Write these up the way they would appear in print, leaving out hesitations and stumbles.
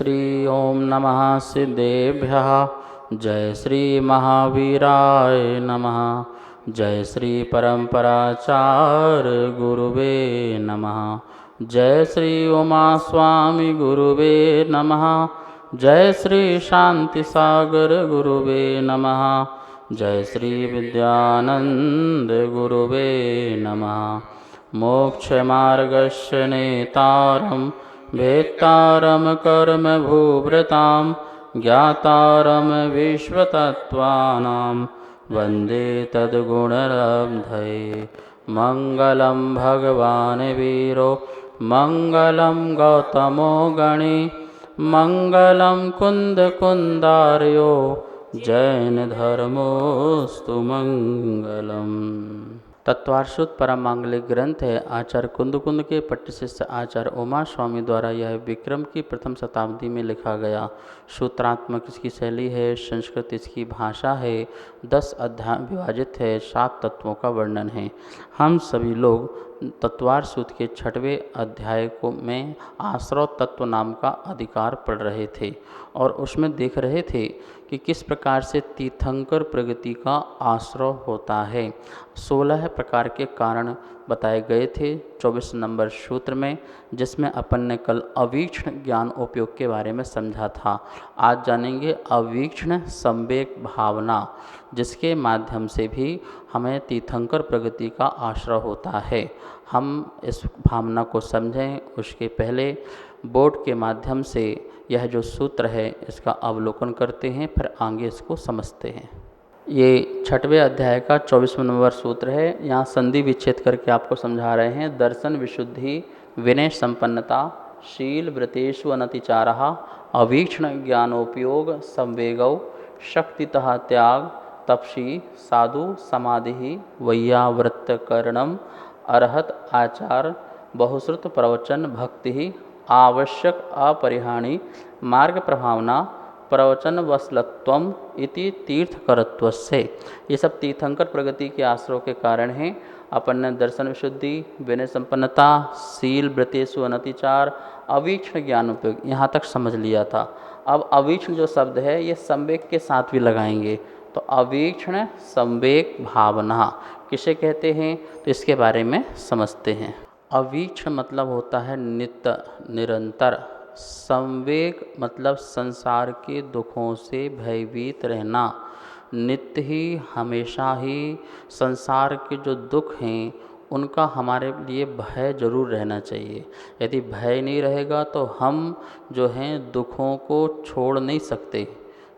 श्री ओम नमः सिद्धेभ्यः। जय श्री महावीराय नमः। जय श्री परम्पराचार्य गुरुवे नमः। जय श्री उमा स्वामी गुरुवे नमः। जय श्री शांति सागर गुरुवे नमः। जय श्री विद्यानंद गुरुवे नमः। मोक्षमार्गस्य नेतारं भेत्तारं कर्मभूभृतां ज्ञातारं विश्वतत्त्वानां वन्दे तद्गुणलब्धये। मङ्गलं भगवान् वीरो मङ्गलं गौतमो गणे मङ्गलं कुन्दकुन्दार्यो जैनधर्मोऽस्तु मङ्गलम्। तत्वार्षुत परम मांगलिक ग्रंथ है। आचार्य कुंद के पट्ट शिष्य आचार्य उमा स्वामी द्वारा यह विक्रम की प्रथम शताब्दी में लिखा गया। सूत्रात्मक इसकी शैली है, संस्कृत इसकी भाषा है, 10 अध्याय विभाजित है, 7 तत्वों का वर्णन है। हम सभी लोग तत्वार सूत्र के 6वें अध्याय को में आश्रव तत्व नाम का अधिकार पढ़ रहे थे और उसमें देख रहे थे कि किस प्रकार से तीर्थंकर प्रगति का आश्रव होता है। 16 प्रकार के कारण बताए गए थे 24 नंबर सूत्र में, जिसमें अपन ने कल अवीक्षण ज्ञान उपयोग के बारे में समझा था। आज जानेंगे अवीक्षण संवेग भावना, जिसके माध्यम से भी हमें तीर्थंकर प्रगति का आश्रय होता है। हम इस भावना को समझें उसके पहले बोर्ड के माध्यम से यह जो सूत्र है इसका अवलोकन करते हैं, फिर आगे इसको समझते हैं। ये 6वें अध्याय का 24वां नंबर सूत्र है। यहाँ संधि विच्छेद करके आपको समझा रहे हैं। दर्शन विशुद्धि, विनय संपन्नता, शील व्रतेषु अनतिचारः, अवीक्षण ज्ञानोपयोग, संवेगौ, शक्तितः त्याग, तपसी, साधु समाधि, वैयावृत्तकरणम, अर्हत आचार, बहुश्रुत प्रवचन, भक्ति, आवश्यक अपरिहाणी, मार्ग प्रभावना, प्रवचन वसलत्वम इति तीर्थकरत्वस्य। ये सब तीर्थंकर प्रगति के आश्रय के कारण हैं। अपन ने दर्शन विशुद्धि, विनय संपन्नता, शील व्रतेषु अनतिचार, अवीक्षण ज्ञान उपयोग यहाँ तक समझ लिया था। अब अवीक्षण जो शब्द है ये संवेग के साथ भी लगाएंगे। तो अवीक्षण संवेग भावना किसे कहते हैं, तो इसके बारे में समझते हैं। अवीक्षण मतलब होता है नित्य निरंतर। संवेग मतलब संसार के दुखों से भयभीत रहना। नित्य ही हमेशा ही संसार के जो दुख हैं उनका हमारे लिए भय जरूर रहना चाहिए। यदि भय नहीं रहेगा तो हम जो हैं दुखों को छोड़ नहीं सकते।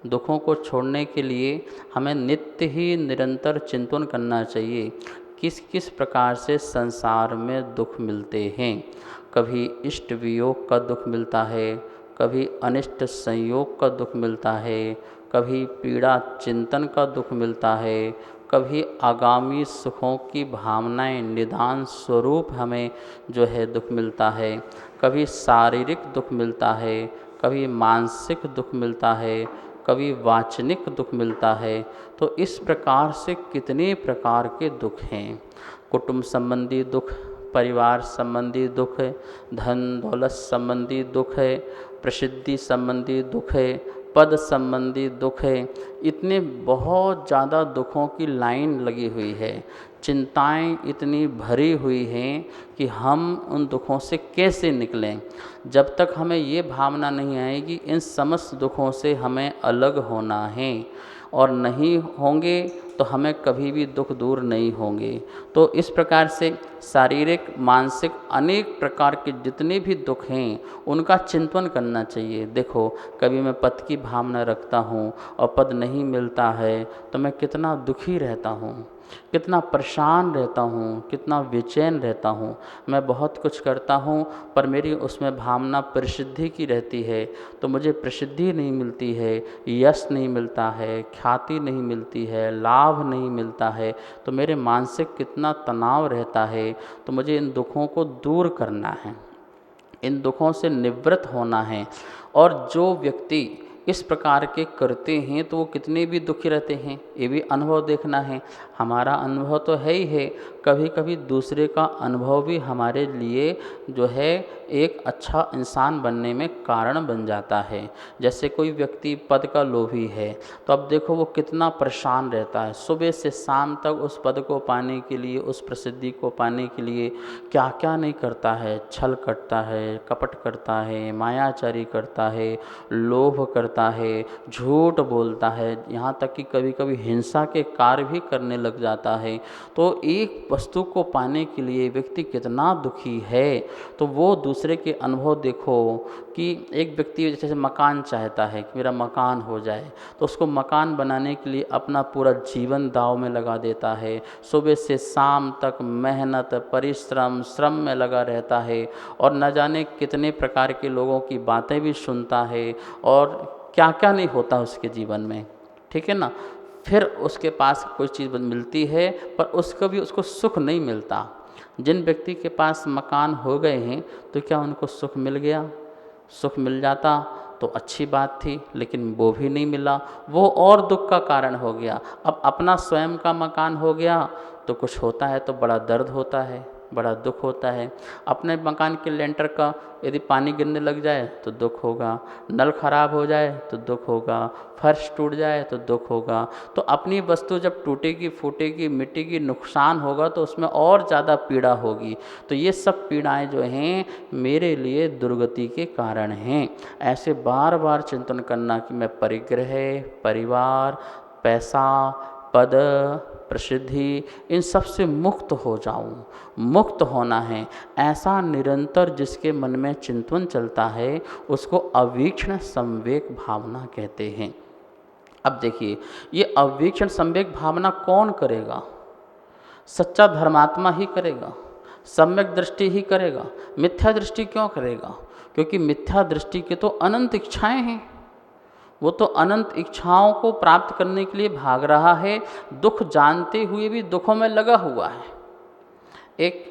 दुखों को छोड़ने के लिए हमें नित्य ही निरंतर चिंतन करना चाहिए। किस किस प्रकार से संसार में दुख मिलते हैं। कभी इष्ट वियोग का दुख मिलता है, कभी अनिष्ट संयोग का दुख मिलता है, कभी पीड़ा चिंतन का दुख मिलता है, कभी आगामी सुखों की भावनाएं निदान स्वरूप हमें जो है दुख मिलता है, कभी शारीरिक दुख मिलता है, कभी मानसिक दुख मिलता है, कभी वाचनिक दुख मिलता है। तो इस प्रकार से कितने प्रकार के दुख हैं। कुटुंब संबंधी दुख, परिवार संबंधी दुख है, धन दौलत संबंधी दुख है, प्रसिद्धि संबंधी दुख है, पद संबंधी दुख है। इतने बहुत ज़्यादा दुखों की लाइन लगी हुई है। चिंताएं इतनी भरी हुई हैं कि हम उन दुखों से कैसे निकलें। जब तक हमें ये भावना नहीं आएगी इन समस्त दुखों से हमें अलग होना है और नहीं होंगे तो हमें कभी भी दुख दूर नहीं होंगे। तो इस प्रकार से शारीरिक मानसिक अनेक प्रकार के जितने भी दुख हैं उनका चिंतन करना चाहिए। देखो कभी मैं पद की भावना रखता हूँ और पद नहीं मिलता है तो मैं कितना दुखी रहता हूँ, कितना परेशान रहता हूँ, कितना बेचैन रहता हूँ। मैं बहुत कुछ करता हूँ पर मेरी उसमें भावना प्रसिद्धि की रहती है, तो मुझे प्रसिद्धि नहीं मिलती है, यश नहीं मिलता है, ख्याति नहीं मिलती है, लाभ नहीं मिलता है, तो मेरे मानसिक कितना तनाव रहता है। तो मुझे इन दुखों को दूर करना है, इन दुखों से निवृत्त होना है। और जो व्यक्ति इस प्रकार के करते हैं तो वो कितने भी दुखी रहते हैं, ये भी अनुभव देखना है। हमारा अनुभव तो है ही है, कभी कभी दूसरे का अनुभव भी हमारे लिए जो है एक अच्छा इंसान बनने में कारण बन जाता है। जैसे कोई व्यक्ति पद का लोभी है, तो अब देखो वो कितना परेशान रहता है, सुबह से शाम तक उस पद को पाने के लिए, उस प्रसिद्धि को पाने के लिए क्या क्या नहीं करता है। छल करता है, कपट करता है, मायाचारी करता है, लोभ करता है, झूठ बोलता है, यहाँ तक कि कभी कभी हिंसा के कार्य भी करने लग जाता है। तो एक वस्तु को पाने के लिए व्यक्ति कितना दुखी है। तो वो दूसरे के अनुभव देखो कि एक व्यक्ति जैसे मकान चाहता है कि मेरा मकान हो जाए, तो उसको मकान बनाने के लिए अपना पूरा जीवन दांव में लगा देता है, सुबह से शाम तक मेहनत, परिश्रम, श्रम में लगा रहता है और न जाने कितने प्रकार के लोगों की बातें भी सुनता है और क्या क्या नहीं होता उसके जीवन में, ठीक है ना। फिर उसके पास कोई चीज़ मिलती है पर उसको सुख नहीं मिलता। जिन व्यक्ति के पास मकान हो गए हैं तो क्या उनको सुख मिल गया? सुख मिल जाता तो अच्छी बात थी, लेकिन वो भी नहीं मिला, वो और दुख का कारण हो गया। अब अपना स्वयं का मकान हो गया तो कुछ होता है तो बड़ा दर्द होता है, बड़ा दुख होता है। अपने मकान के लेंटर का यदि पानी गिरने लग जाए तो दुख होगा, नल खराब हो जाए तो दुख होगा, फर्श टूट जाए तो दुख होगा। तो अपनी वस्तु जब टूटेगी, फूटेगी, मिट्टी नुकसान होगा तो उसमें और ज़्यादा पीड़ा होगी। तो ये सब पीड़ाएं जो हैं मेरे लिए दुर्गति के कारण हैं। ऐसे बार बार चिंतन करना कि मैं परिग्रह, परिवार, पैसा, पद, प्रसिद्धि, इन सब से मुक्त हो जाऊं। मुक्त होना है, ऐसा निरंतर जिसके मन में चिंतन चलता है उसको अवीक्षण संवेग भावना कहते हैं। अब देखिए, ये अवीक्षण संवेग भावना कौन करेगा? सच्चा धर्मात्मा ही करेगा, सम्यक दृष्टि ही करेगा। मिथ्या दृष्टि क्यों करेगा? क्योंकि मिथ्या दृष्टि के तो अनंत इच्छाएं हैं, वो तो अनंत इच्छाओं को प्राप्त करने के लिए भाग रहा है, दुख जानते हुए भी दुखों में लगा हुआ है। एक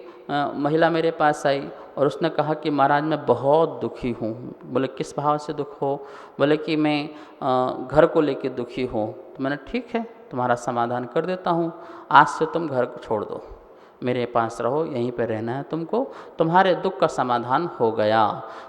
महिला मेरे पास आई और उसने कहा कि महाराज मैं बहुत दुखी हूँ। बोले किस भाव से दुख हो? बोले कि मैं घर को लेके दुखी हूँ। तो मैंने ठीक है, तुम्हारा समाधान कर देता हूँ, आज से तुम घर को छोड़ दो, मेरे पास रहो, यहीं पे रहना है तुमको, तुम्हारे दुख का समाधान हो गया।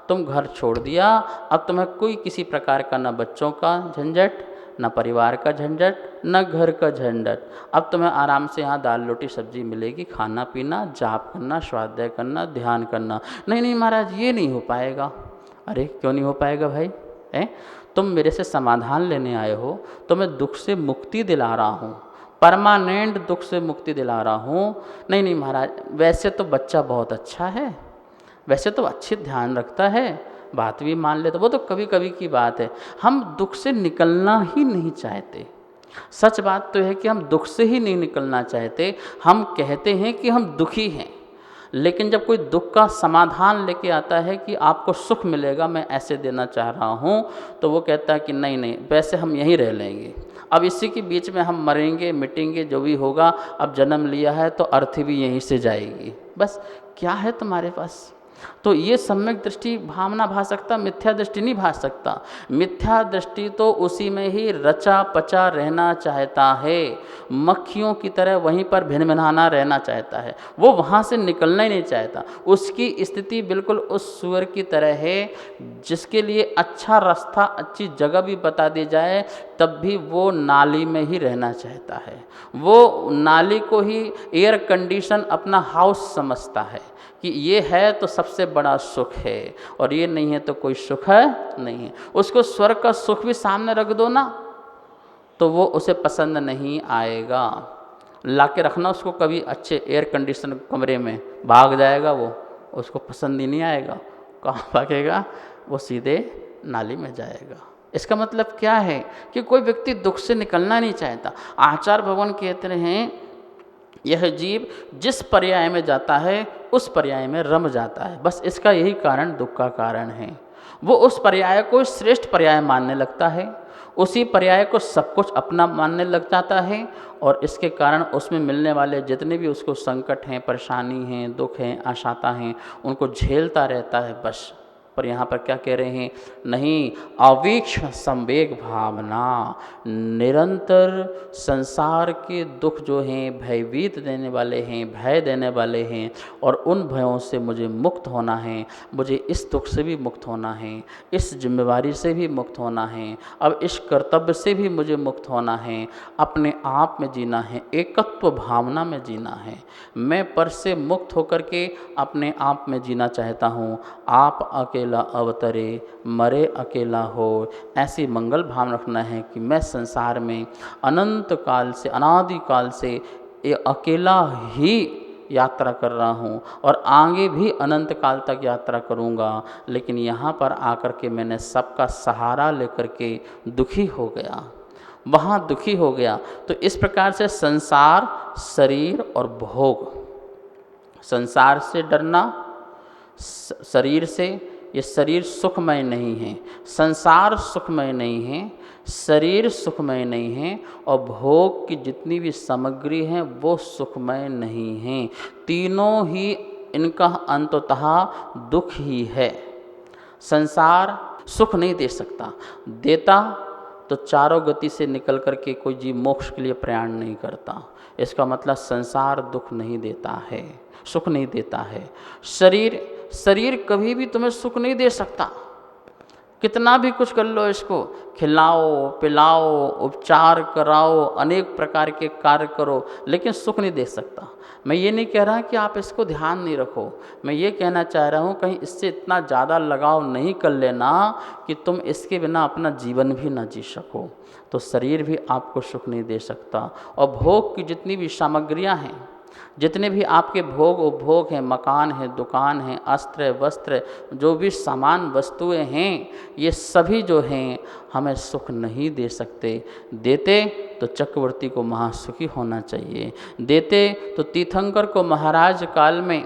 तुम घर छोड़ दिया, अब तुम्हें कोई किसी प्रकार का न बच्चों का झंझट, न परिवार का झंझट, न घर का झंझट। अब तुम्हें आराम से यहाँ दाल रोटी सब्जी मिलेगी, खाना पीना, जाप करना, स्वाध्याय करना, ध्यान करना। नहीं नहीं महाराज ये नहीं हो पाएगा। अरे क्यों नहीं हो पाएगा भाई? तुम मेरे से समाधान लेने आए हो तो मैं दुख से मुक्ति दिला रहा हूँ, परमानेंट दुख से मुक्ति दिला रहा हूँ। नहीं नहीं महाराज, वैसे तो बच्चा बहुत अच्छा है, वैसे तो अच्छी ध्यान रखता है, बात भी मान ले, तो वो तो कभी कभी की बात है। हम दुख से निकलना ही नहीं चाहते। सच बात तो है कि हम दुख से ही नहीं निकलना चाहते। हम कहते हैं कि हम दुखी हैं, लेकिन जब कोई दुख का समाधान लेके आता है कि आपको सुख मिलेगा, मैं ऐसे देना चाह रहा हूँ, तो वो कहता है कि नहीं नहीं, वैसे हम यहीं रह लेंगे, अब इसी के बीच में हम मरेंगे मिटेंगे, जो भी होगा, अब जन्म लिया है तो अर्थ भी यहीं से जाएगी, बस क्या है तुम्हारे पास? तो ये सम्यक दृष्टि भावना भा सकता, मिथ्या दृष्टि नहीं भा सकता। मिथ्या दृष्टि तो उसी में ही रचा पचा रहना चाहता है, मक्खियों की तरह वहीं पर भिनभिनाना रहना चाहता है, वो वहाँ से निकलना ही नहीं चाहता। उसकी स्थिति बिल्कुल उस सुअर की तरह है जिसके लिए अच्छा रास्ता, अच्छी जगह भी बता दी जाए तब भी वो नाली में ही रहना चाहता है। वो नाली को ही एयर कंडीशन अपना हाउस समझता है कि ये है तो सबसे बड़ा सुख है और ये नहीं है तो कोई सुख है नहीं है। उसको स्वर्ग का सुख भी सामने रख दो ना तो वो उसे पसंद नहीं आएगा। ला के रखना उसको कभी अच्छे एयर कंडीशन कमरे में, भाग जाएगा वो, उसको पसंद ही नहीं आएगा। कहाँ भागेगा? वो सीधे नाली में जाएगा। इसका मतलब क्या है कि कोई व्यक्ति दुख से निकलना नहीं चाहता। आचार्य भगवान कहते हैं यह जीव जिस पर्याय में जाता है उस पर्याय में रम जाता है, बस इसका यही कारण दुख का कारण है। वो उस पर्याय को श्रेष्ठ पर्याय मानने लगता है, उसी पर्याय को सब कुछ अपना मानने लग जाता है और इसके कारण उसमें मिलने वाले जितने भी उसको संकट हैं, परेशानी हैं, दुख हैं, आशाता हैं, उनको झेलता रहता है बस। पर यहाँ पर क्या कह रहे हैं, नहीं, अवीक्ष संवेग भावना, निरंतर संसार के दुख जो हैं भयभीत देने वाले हैं, भय देने वाले हैं, और उन भयों से मुझे मुक्त होना है, मुझे इस दुख से भी मुक्त होना है, इस जिम्मेवारी से भी मुक्त होना है, अब इस कर्तव्य से भी मुझे मुक्त होना है, अपने आप में जीना है, एकत्व भावना में जीना है। मैं पर से मुक्त होकर के अपने आप में जीना चाहता हूँ। आप अकेला अवतरे, मरे अकेला हो, ऐसी मंगल भावना रखना है कि मैं संसार में अनंत काल से, अनादि काल से ये अकेला ही यात्रा कर रहा हूँ और आगे भी अनंत काल तक यात्रा करूँगा, लेकिन यहाँ पर आकर के मैंने सबका सहारा लेकर के दुखी हो गया, वहाँ दुखी हो गया। तो इस प्रकार से संसार, शरीर और भोग, संसार से डरना, शरीर से, ये शरीर सुखमय नहीं है, संसार सुखमय नहीं है, शरीर सुखमय नहीं है, और भोग की जितनी भी सामग्री है वो सुखमय नहीं है। तीनों ही इनका अंततः दुख ही है। संसार सुख नहीं दे सकता, देता तो चारों गति से निकल करके कोई जीव मोक्ष के लिए प्रयाण नहीं करता। इसका मतलब संसार दुख नहीं देता है, सुख नहीं देता है। शरीर कभी भी तुम्हें सुख नहीं दे सकता, कितना भी कुछ कर लो, इसको खिलाओ पिलाओ, उपचार कराओ, अनेक प्रकार के कार्य करो, लेकिन सुख नहीं दे सकता। मैं ये नहीं कह रहा कि आप इसको ध्यान नहीं रखो, मैं ये कहना चाह रहा हूँ कहीं इससे इतना ज़्यादा लगाव नहीं कर लेना कि तुम इसके बिना अपना जीवन भी ना जी सको। तो शरीर भी आपको सुख नहीं दे सकता, और भोग की जितनी भी सामग्रियाँ हैं, जितने भी आपके भोग उपभोग हैं, मकान है, दुकान है, अस्त्र वस्त्र, जो भी सामान वस्तुएं हैं, ये सभी जो हैं हमें सुख नहीं दे सकते। देते तो चक्रवर्ती को महासुखी होना चाहिए, देते तो तीर्थंकर को महाराज काल में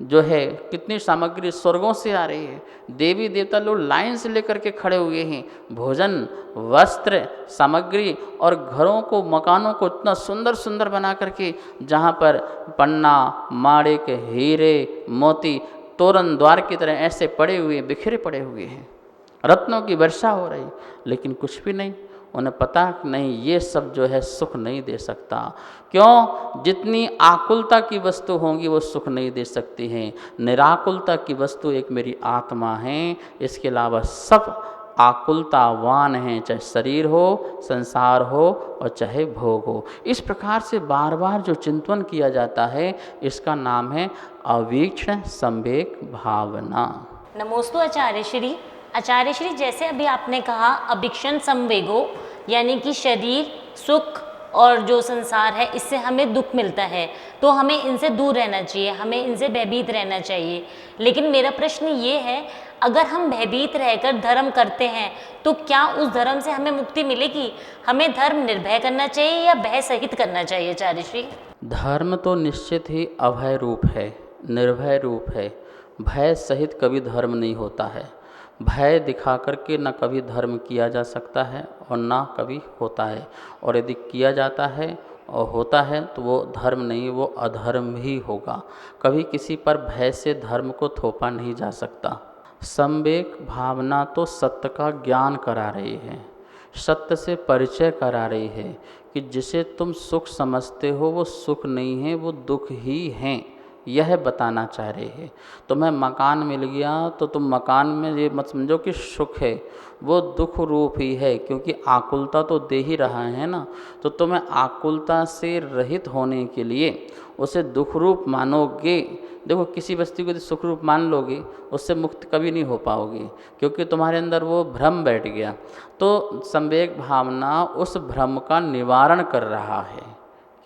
जो है कितनी सामग्री स्वर्गों से आ रही है, देवी देवता लोग लाइन से लेकर के खड़े हुए हैं, भोजन वस्त्र सामग्री, और घरों को मकानों को इतना सुंदर सुंदर बना करके, जहाँ पर पन्ना माणिक हीरे मोती तोरण द्वार की तरह ऐसे पड़े हुए, बिखरे पड़े हुए हैं, रत्नों की वर्षा हो रही, लेकिन कुछ भी नहीं। उन्हें पता नहीं ये सब जो है सुख नहीं दे सकता। क्यों? जितनी आकुलता की वस्तु होंगी वो सुख नहीं दे सकती हैं। निराकुलता की वस्तु एक मेरी आत्मा है, इसके अलावा सब आकुलतावान हैं, चाहे शरीर हो, संसार हो, और चाहे भोग हो। इस प्रकार से बार बार जो चिंतन किया जाता है, इसका नाम है अवीक्षण संवेग भावना। नमोस्तु आचार्य श्री। आचार्य श्री, जैसे अभी आपने कहा अभिक्षण संवेगो, यानी कि शरीर सुख और जो संसार है इससे हमें दुख मिलता है, तो हमें इनसे दूर रहना चाहिए, हमें इनसे भयभीत रहना चाहिए। लेकिन मेरा प्रश्न ये है, अगर हम भयभीत रहकर धर्म करते हैं तो क्या उस धर्म से हमें मुक्ति मिलेगी? हमें धर्म निर्भय करना चाहिए या भय सहित करना चाहिए आचार्य श्री? धर्म तो निश्चित ही अभय रूप है, निर्भय रूप है। भय सहित कभी धर्म नहीं होता है। भय दिखा करके न कभी धर्म किया जा सकता है और ना कभी होता है, और यदि किया जाता है और होता है तो वो धर्म नहीं, वो अधर्म ही होगा। कभी किसी पर भय से धर्म को थोपा नहीं जा सकता। संवेग भावना तो सत्य का ज्ञान करा रही है, सत्य से परिचय करा रही है कि जिसे तुम सुख समझते हो वो सुख नहीं है, वो दुख ही हैं, यह बताना चाह रहे हैं। तुम्हें मकान मिल गया तो तुम मकान में ये मत समझो कि सुख है, वो दुख रूप ही है, क्योंकि आकुलता तो दे ही रहा है ना। तो तुम्हें आकुलता से रहित होने के लिए उसे दुख रूप मानोगे। देखो, किसी वस्तु को यदि सुख रूप मान लोगे उससे मुक्त कभी नहीं हो पाओगे, क्योंकि तुम्हारे अंदर वो भ्रम बैठ गया। तो संवेग भावना उस भ्रम का निवारण कर रहा है।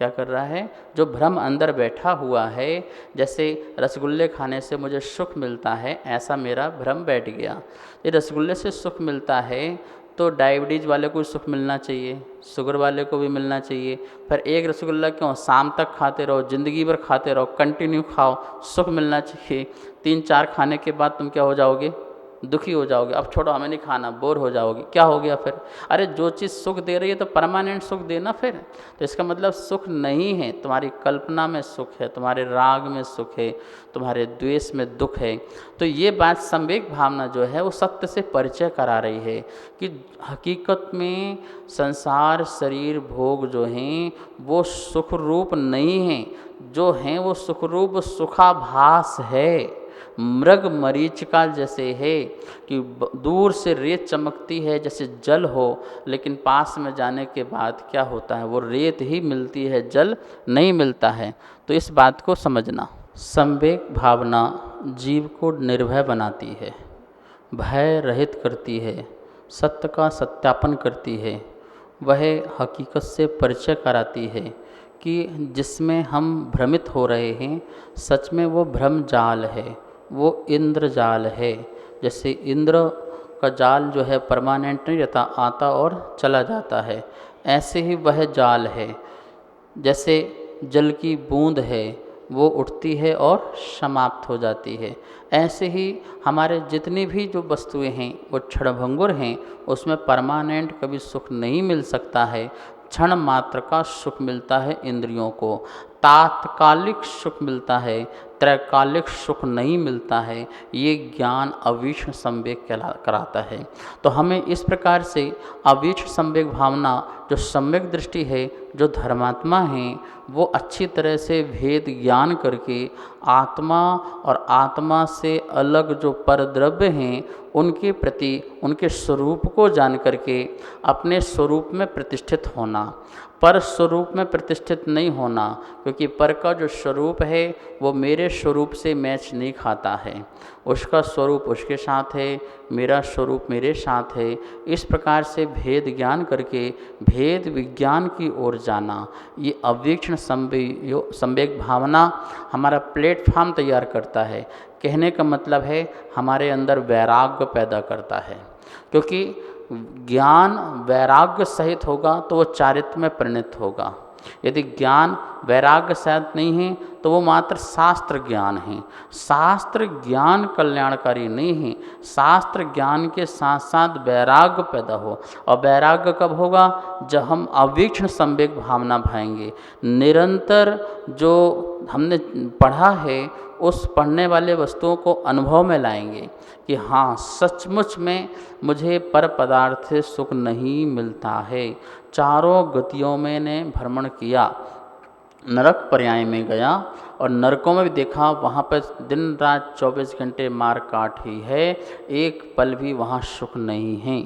क्या कर रहा है? जो भ्रम अंदर बैठा हुआ है, जैसे रसगुल्ले खाने से मुझे सुख मिलता है, ऐसा मेरा भ्रम बैठ गया। ये रसगुल्ले से सुख मिलता है तो डायबिटीज़ वाले को सुख मिलना चाहिए, शुगर वाले को भी मिलना चाहिए। पर एक रसगुल्ला क्यों, शाम तक खाते रहो, ज़िंदगी भर खाते रहो, कंटिन्यू खाओ, सुख मिलना चाहिए। 3-4 खाने के बाद तुम क्या हो जाओगे? दुखी हो जाओगे, अब छोड़ो हमें नहीं खाना, बोर हो जाओगे, क्या हो गया फिर? अरे जो चीज़ सुख दे रही है तो परमानेंट सुख देना फिर। तो इसका मतलब सुख नहीं है, तुम्हारी कल्पना में सुख है, तुम्हारे राग में सुख है, तुम्हारे द्वेष में दुख है। तो ये बात संवेग भावना जो है वो सत्य से परिचय करा रही है कि हकीकत में संसार शरीर भोग जो हैं वो सुख रूप नहीं हैं, जो हैं वो सुखरूप सुखाभास है। मृग मरीचिका जैसे है कि दूर से रेत चमकती है जैसे जल हो, लेकिन पास में जाने के बाद क्या होता है, वो रेत ही मिलती है, जल नहीं मिलता है। तो इस बात को समझना। संवेग भावना जीव को निर्भय बनाती है, भय रहित करती है, सत्य का सत्यापन करती है, वह हकीकत से परिचय कराती है कि जिसमें हम भ्रमित हो रहे हैं सच में वो भ्रम जाल है, वो इंद्र जाल है। जैसे इंद्र का जाल जो है परमानेंट नहीं रहता, आता और चला जाता है, ऐसे ही वह जाल है। जैसे जल की बूंद है, वो उठती है और समाप्त हो जाती है, ऐसे ही हमारे जितनी भी जो वस्तुएं हैं वो क्षणभंगुर हैं, उसमें परमानेंट कभी सुख नहीं मिल सकता है। क्षण मात्र का सुख मिलता है इंद्रियों को, तात्कालिक सुख मिलता है, त्रैकालिक सुख नहीं मिलता है। ये ज्ञान अवीक्ष्ण संवेग कराता है। तो हमें इस प्रकार से अवीक्ष्ण संवेग भावना जो सम्यक दृष्टि है, जो धर्मात्मा हैं, वो अच्छी तरह से भेद ज्ञान करके आत्मा और आत्मा से अलग जो परद्रव्य हैं उनके प्रति उनके स्वरूप को जान करके अपने स्वरूप में प्रतिष्ठित होना, पर स्वरूप में प्रतिष्ठित नहीं होना, क्योंकि पर का जो स्वरूप है वो मेरे स्वरूप से मैच नहीं खाता है। उसका स्वरूप उसके साथ है, मेरा स्वरूप मेरे साथ है। इस प्रकार से भेद ज्ञान करके भेद विज्ञान की ओर जाना, ये अवीक्ष्ण संवेग भावना हमारा प्लेटफॉर्म तैयार करता है। कहने का मतलब है हमारे अंदर वैराग्य पैदा करता है, क्योंकि ज्ञान वैराग्य सहित होगा तो वो चारित्र्य में परिणत होगा। यदि ज्ञान वैराग्य सहित नहीं है तो वो मात्र शास्त्र ज्ञान है। शास्त्र ज्ञान कल्याणकारी नहीं है, शास्त्र ज्ञान के साथ साथ वैराग्य पैदा हो। और वैराग्य कब होगा? जब हम अवीक्ष्ण संवेग भावना भाएंगे। निरंतर जो हमने पढ़ा है उस पढ़ने वाले वस्तुओं को अनुभव में लाएंगे कि हाँ सचमुच में मुझे पर पदार्थ से सुख नहीं मिलता है। चारों गतियों में ने भ्रमण किया, नरक पर्याय में गया और नरकों में भी देखा, वहाँ पर दिन रात 24 घंटे मार काट ही है, एक पल भी वहाँ सुख नहीं है।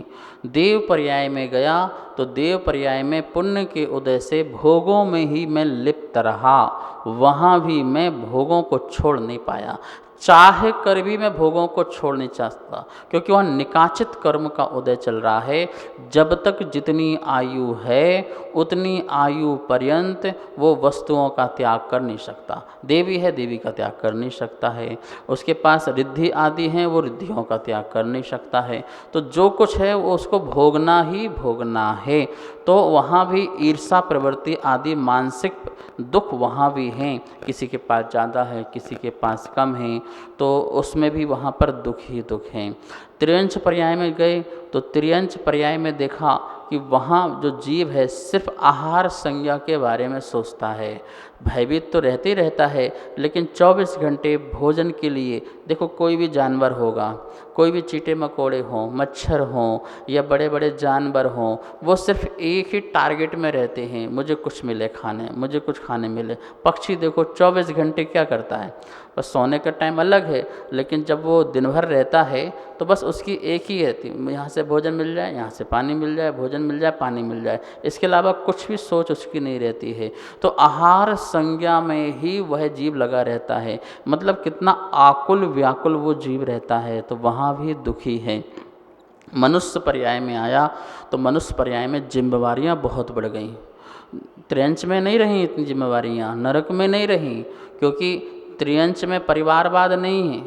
देव पर्याय में गया तो देव पर्याय में पुण्य के उदय से भोगों में ही मैं लिप्त रहा, वहाँ भी मैं भोगों को छोड़ नहीं पाया। चाहे कर भी मैं भोगों को छोड़ नहीं चाहता, क्योंकि वहाँ निकाचित कर्म का उदय चल रहा है। जब तक जितनी आयु है उतनी आयु पर्यंत वो वस्तुओं का त्याग कर नहीं सकता। देवी है, देवी का त्याग कर नहीं सकता है। उसके पास रिद्धि आदि हैं, वो रिद्धियों का त्याग कर नहीं सकता है। तो जो कुछ है वो उसको भोगना ही भोगना है। तो वहाँ भी ईर्षा प्रवृत्ति आदि मानसिक दुख वहाँ भी हैं। किसी के पास ज़्यादा है, किसी के पास कम है, तो उसमें भी वहाँ पर दुख ही दुख हैं। त्रियंच पर्याय में गए तो त्रियंच पर्याय में देखा कि वहाँ जो जीव है सिर्फ आहार संज्ञा के बारे में सोचता है। भयभीत तो रहते ही रहता है, लेकिन 24 घंटे भोजन के लिए, देखो कोई भी जानवर होगा, कोई भी चींटे मकोड़े हों, मच्छर हों या बड़े बड़े जानवर हों, वो सिर्फ एक ही टारगेट में रहते हैं, मुझे कुछ मिले खाने, मुझे कुछ खाने मिले। पक्षी देखो 24 घंटे क्या करता है, बस सोने का टाइम अलग है, लेकिन जब वो दिन भर रहता है तो बस उसकी एक ही रहती, यहाँ से भोजन मिल जाए, यहाँ से पानी मिल जाए, भोजन मिल जाए, पानी मिल जाए, इसके अलावा कुछ भी सोच उसकी नहीं रहती है। तो आहार संज्ञा में ही वह जीव लगा रहता है। मतलब कितना आकुल व्याकुल वो जीव रहता है, तो वहाँ भी दुखी है। मनुष्य पर्याय में आया तो मनुष्य पर्याय में जिम्मेवारियाँ बहुत बढ़ गईं। त्रियंच में नहीं रहीं इतनी जिम्मेवारियाँ, नरक में नहीं रहीं, क्योंकि त्रियंच में परिवारवाद नहीं है,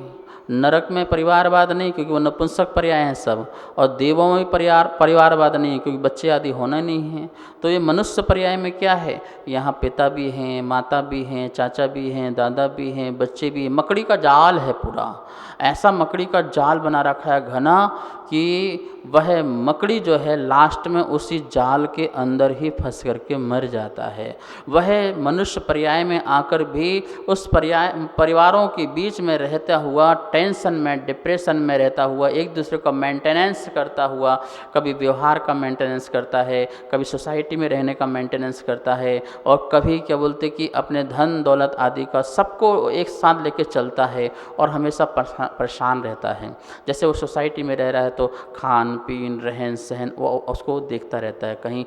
नरक में परिवारवाद नहीं, क्योंकि वो नपुंसक पर्याय हैं सब, और देवों में परिवारवाद नहीं, क्योंकि बच्चे आदि होना नहीं है। तो ये मनुष्य पर्याय में क्या है, यहाँ पिता भी हैं, माता भी हैं, चाचा भी हैं, दादा भी हैं, बच्चे भी हैं। मकड़ी का जाल है पूरा, ऐसा मकड़ी का जाल बना रखा है घना कि वह मकड़ी जो है लास्ट में उसी जाल के अंदर ही फंस करके मर जाता है। वह मनुष्य पर्याय में आकर भी उस परिवारों के बीच में रहता हुआ, टेंशन में, डिप्रेशन में रहता हुआ, एक दूसरे का मेंटेनेंस करता हुआ, कभी व्यवहार का मेंटेनेंस करता है, कभी सोसाइटी में रहने का मेंटेनेंस करता है, और कभी क्या बोलते कि अपने धन दौलत आदि का सबको एक साथ लेके चलता है और हमेशा परेशान रहता है। जैसे वो सोसाइटी में रह रहा है तो खान पीन रहन सहन वो उसको देखता रहता है, कहीं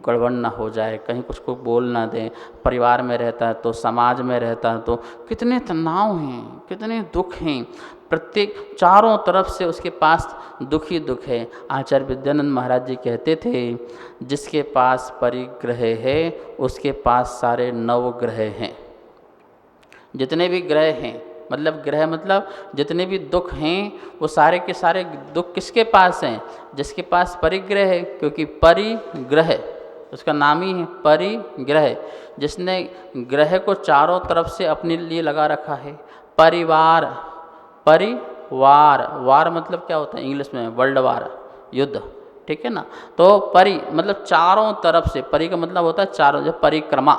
गड़बड़ ना हो जाए, कहीं कुछ को बोल ना दें। परिवार में रहता है तो, समाज में रहता है तो कितने तनाव हैं, कितने दुख हैं, प्रत्येक चारों तरफ से उसके पास दुख ही दुख है। आचार्य विद्यानंद महाराज जी कहते थे, जिसके पास परिग्रह है उसके पास सारे नवग्रह हैं। जितने भी ग्रह हैं, मतलब ग्रह मतलब जितने भी दुख हैं, वो सारे के सारे दुख किसके पास हैं, जिसके पास परिग्रह है। क्योंकि परिग्रह उसका नाम ही है, परिग्रह, जिसने ग्रह को चारों तरफ से अपने लिए लगा रखा है। परिवार, परिवार, वार मतलब क्या होता है इंग्लिश में, वर्ल्ड वार, युद्ध, ठीक है ना। तो परि मतलब चारों तरफ से, परि का मतलब होता है चारों, जब परिक्रमा,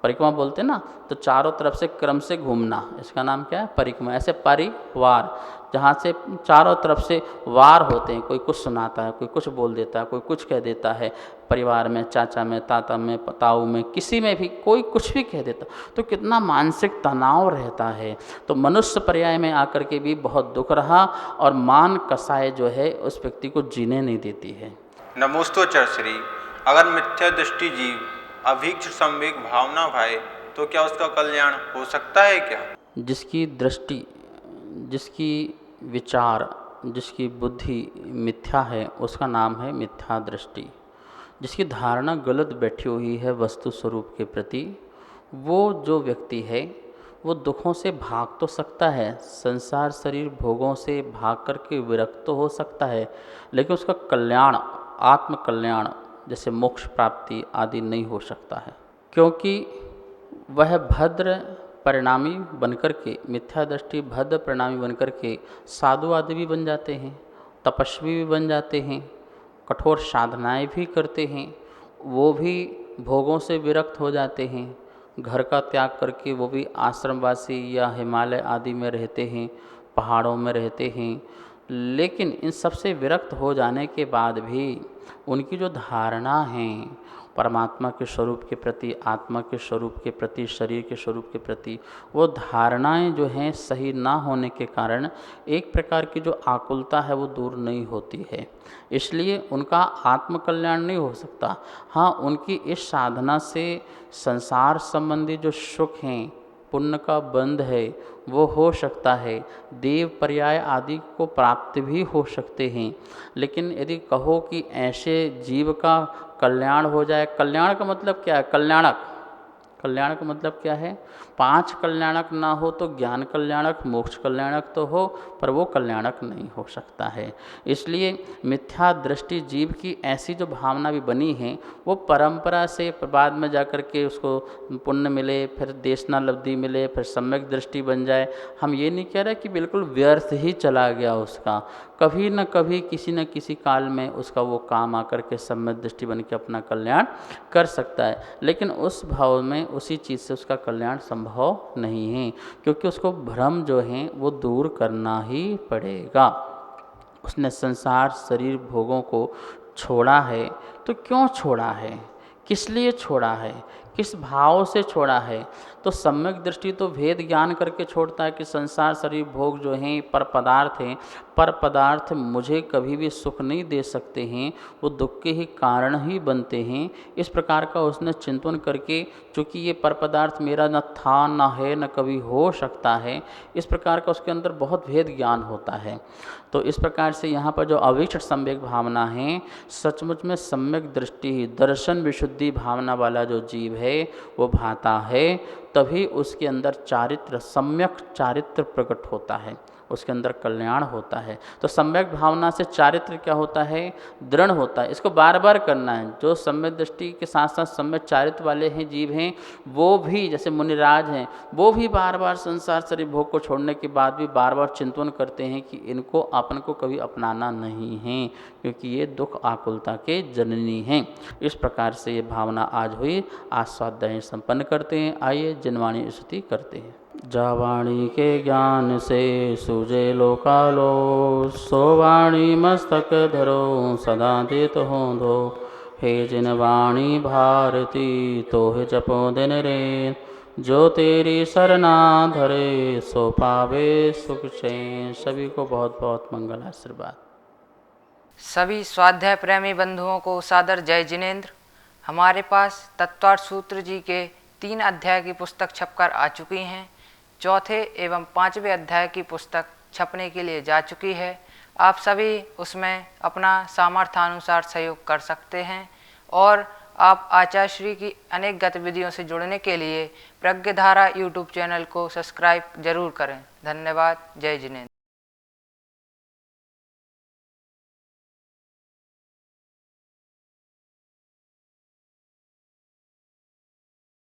परिक्रमा बोलते हैं ना, तो चारों तरफ से क्रम से घूमना, इसका नाम क्या है, परिक्रमा। ऐसे परिवार, जहाँ से चारों तरफ से वार होते हैं, कोई कुछ सुनाता है, कोई कुछ बोल देता है, कोई कुछ कह देता है, परिवार में, चाचा में, ताता में, ताऊ में, किसी में भी कोई कुछ भी कह देता, तो कितना मानसिक तनाव रहता है। तो मनुष्य पर्याय में आकर के भी बहुत दुख रहा, और मान कसाय जो है उस व्यक्ति को जीने नहीं देती है। नमोस्तोचर श्री, अगर मिथ्या दृष्टि जीव अभीक्ष संवेग भावना भाए तो क्या उसका कल्याण हो सकता है क्या? जिसकी दृष्टि, जिसकी विचार, जिसकी बुद्धि मिथ्या है उसका नाम है मिथ्या दृष्टि। जिसकी धारणा गलत बैठी हुई है वस्तु स्वरूप के प्रति, वो जो व्यक्ति है वो दुखों से भाग तो सकता है, संसार शरीर भोगों से भाग करके विरक्त तो हो सकता है, लेकिन उसका कल्याण, आत्म कल्याण जैसे मोक्ष प्राप्ति आदि नहीं हो सकता है। क्योंकि वह भद्र परिणामी बनकर के, मिथ्या दृष्टि भद्र परिणामी बनकर के साधु आदि भी बन जाते हैं, तपस्वी भी बन जाते हैं, कठोर साधनाएं भी करते हैं, वो भी भोगों से विरक्त हो जाते हैं, घर का त्याग करके वो भी आश्रमवासी या हिमालय आदि में रहते हैं, पहाड़ों में रहते हैं। लेकिन इन सब से विरक्त हो जाने के बाद भी उनकी जो धारणा है परमात्मा के स्वरूप के प्रति, आत्मा के स्वरूप के प्रति, शरीर के स्वरूप के प्रति, वो धारणाएं जो हैं सही ना होने के कारण एक प्रकार की जो आकुलता है वो दूर नहीं होती है। इसलिए उनका आत्मकल्याण नहीं हो सकता। हाँ, उनकी इस साधना से संसार संबंधी जो सुख हैं, पुण्य का बंध है, वो हो सकता है, देव पर्याय आदि को प्राप्त भी हो सकते हैं। लेकिन यदि कहो कि ऐसे जीव का कल्याण हो जाए, कल्याण का मतलब क्या है, कल्याणक, कल्याण का मतलब क्या है, 5 कल्याणक ना हो तो ज्ञान कल्याणक, मोक्ष कल्याणक तो हो, पर वो कल्याणक नहीं हो सकता है। इसलिए मिथ्या दृष्टि जीव की ऐसी जो भावना भी बनी है, वो परंपरा से बाद में जाकर के उसको पुण्य मिले, फिर देशना लब्धि मिले, फिर सम्यक दृष्टि बन जाए। हम ये नहीं कह रहे कि बिल्कुल व्यर्थ ही चला गया उसका, कभी न कभी किसी न किसी काल में उसका वो काम आकर के सम्यक दृष्टि बन के अपना कल्याण कर सकता है। लेकिन उस भाव में, उसी चीज़ से उसका कल्याण संभव नहीं है, क्योंकि उसको भ्रम जो है वो दूर करना ही पड़ेगा। उसने संसार शरीर भोगों को छोड़ा है, तो क्यों छोड़ा है, किस लिए छोड़ा है, किस भाव से छोड़ा है। तो सम्यक दृष्टि तो भेद ज्ञान करके छोड़ता है कि संसार शरीर भोग जो हैं पर पदार्थ हैं, पर पदार्थ मुझे कभी भी सुख नहीं दे सकते हैं, वो दुख के ही कारण ही बनते हैं। इस प्रकार का उसने चिंतन करके, चूँकि ये पर पदार्थ मेरा न था, न है, न कभी हो सकता है, इस प्रकार का उसके अंदर बहुत भेद ज्ञान होता है। तो इस प्रकार से यहाँ पर जो अविचट सम्यक भावना है, सचमुच में सम्यक दृष्टि, दर्शन विशुद्धि भावना वाला जो जीव है वो भाता है, तभी उसके अंदर चारित्र, सम्यक चारित्र प्रकट होता है। उसके अंदर कल्याण होता है। तो सम्यक भावना से चारित्र क्या होता है, दृढ़ होता है। इसको बार बार करना है। जो सम्यक दृष्टि के साथ साथ सम्यक चारित्र वाले हैं जीव हैं, वो भी जैसे मुनिराज हैं, वो भी बार बार संसार शरीर भोग को छोड़ने के बाद भी बार बार चिंतन करते हैं कि इनको अपन को कभी अपनाना नहीं है, क्योंकि ये दुख आकुलता के जननी हैं। इस प्रकार से ये भावना आज हुई। आज स्वाध्याय संपन्न करते हैं। आइए जिनवाणी स्तुति करते हैं। जा वाणी के ज्ञान से सूझे लोकालो, सो वाणी मस्तक धरो सदा देत हो दो। हे जिन वाणी भारती तोहे जपो दिन रे, जो तेरी सरना धरे सो पावे सुख चैन। सभी को बहुत बहुत मंगल आशीर्वाद। सभी स्वाध्याय प्रेमी बंधुओं को सादर जय जिनेंद्र। हमारे पास तत्वार्थ सूत्र जी के 3 अध्याय की पुस्तक छपकर आ चुकी हैं। चौथे एवं 5वें अध्याय की पुस्तक छपने के लिए जा चुकी है। आप सभी उसमें अपना सामर्थ्यानुसार सहयोग कर सकते हैं और आप आचार्य श्री की अनेक गतिविधियों से जुड़ने के लिए प्रज्ञधारा यूट्यूब चैनल को सब्सक्राइब जरूर करें। धन्यवाद। जय जिनेंद्र।